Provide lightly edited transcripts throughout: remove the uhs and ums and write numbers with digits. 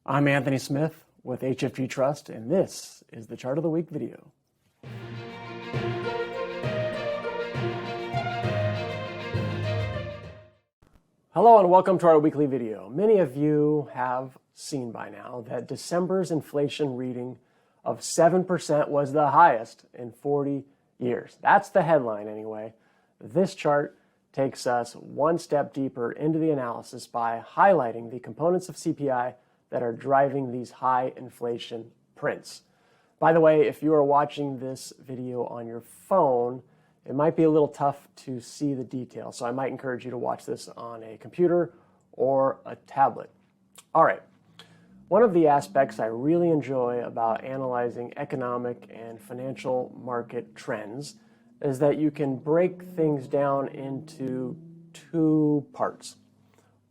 I'm Anthony Smith with HFG Trust, and this is the Chart of the Week video. Hello and welcome to our weekly video. Many of you have seen by now that December's inflation reading of 7% was the highest in 40 years. That's the headline anyway. This chart takes us one step deeper into the analysis by highlighting the components of CPI that are driving these high inflation prints. By the way, if you are watching this video on your phone, it might be a little tough to see the details, so I might encourage you to watch this on a computer or a tablet. All right, one of the aspects I really enjoy about analyzing economic and financial market trends is that you can break things down into two parts.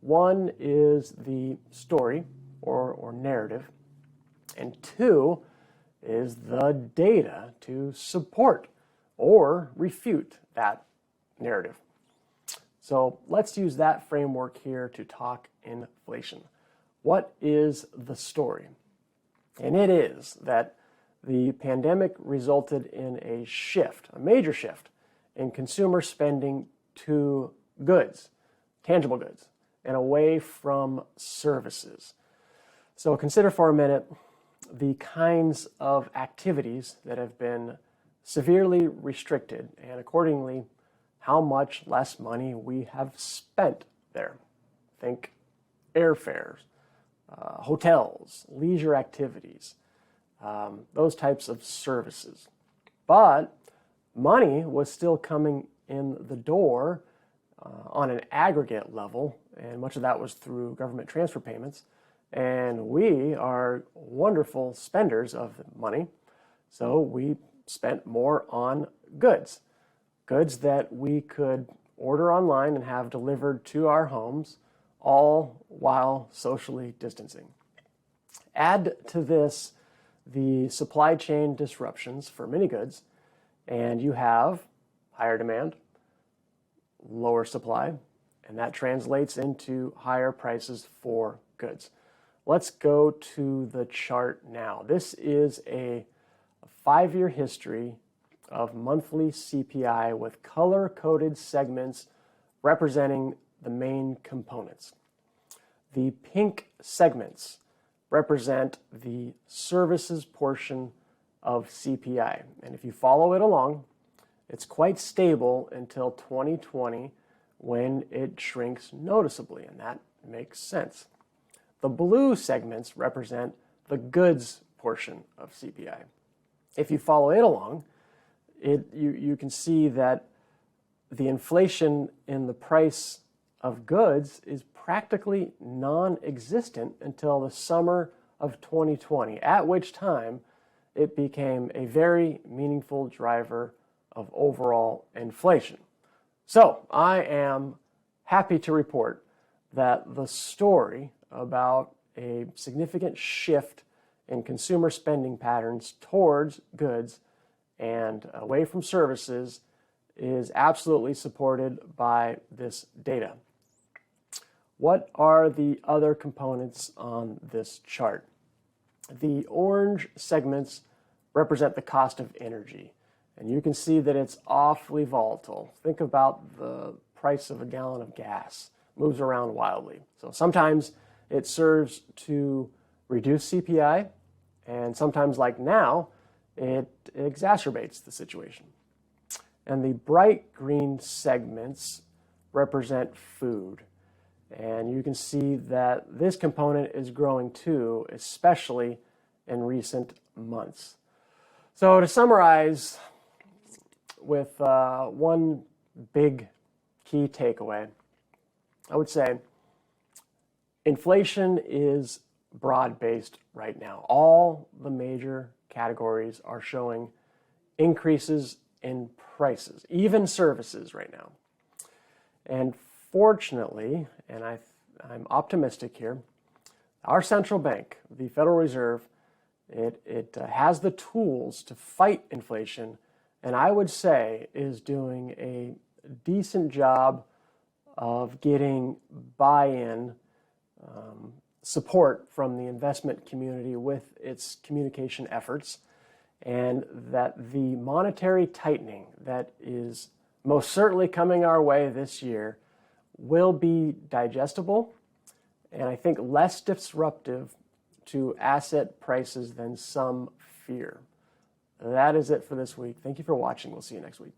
One is the story or narrative, and two is the data to support or refute that narrative. So let's use that framework here to talk inflation. What is the story? And it is that the pandemic resulted in a shift, a major shift, in consumer spending to goods, tangible goods, and away from services. So consider for a minute the kinds of activities that have been severely restricted, and accordingly, how much less money we have spent there. Think airfares, hotels, leisure activities, those types of services. But money was still coming in the door on an aggregate level, and much of that was through government transfer payments. And we are wonderful spenders of money, so we spent more on goods that we could order online and have delivered to our homes, all while socially distancing. Add to this the supply chain disruptions for many goods, and you have higher demand, lower supply, and that translates into higher prices for goods. Let's go to the chart now. This is a 5-year history of monthly CPI with color-coded segments representing the main components. The pink segments represent the services portion of CPI. And if you follow it along, it's quite stable until 2020 when it shrinks noticeably, and that makes sense. The blue segments represent the goods portion of CPI. If you follow it along, you can see that the inflation in the price of goods is practically non-existent until the summer of 2020, at which time it became a very meaningful driver of overall inflation. So I am happy to report that the story about a significant shift in consumer spending patterns towards goods and away from services is absolutely supported by this data. What are the other components on this chart? The orange segments represent the cost of energy, and you can see that it's awfully volatile. Think about the price of a gallon of gas. It moves around wildly. So sometimes it serves to reduce CPI, and sometimes, like now, it exacerbates the situation. And the bright green segments represent food. And you can see that this component is growing too, especially in recent months. So to summarize with one big key takeaway, I would say inflation is broad-based right now. All the major categories are showing increases in prices, even services right now. And fortunately, and I'm optimistic here, our central bank, the Federal Reserve, it has the tools to fight inflation, and I would say is doing a decent job of getting buy-in support from the investment community with its communication efforts, and that the monetary tightening that is most certainly coming our way this year will be digestible and I think less disruptive to asset prices than some fear. That is it for this week. Thank you for watching. We'll see you next week.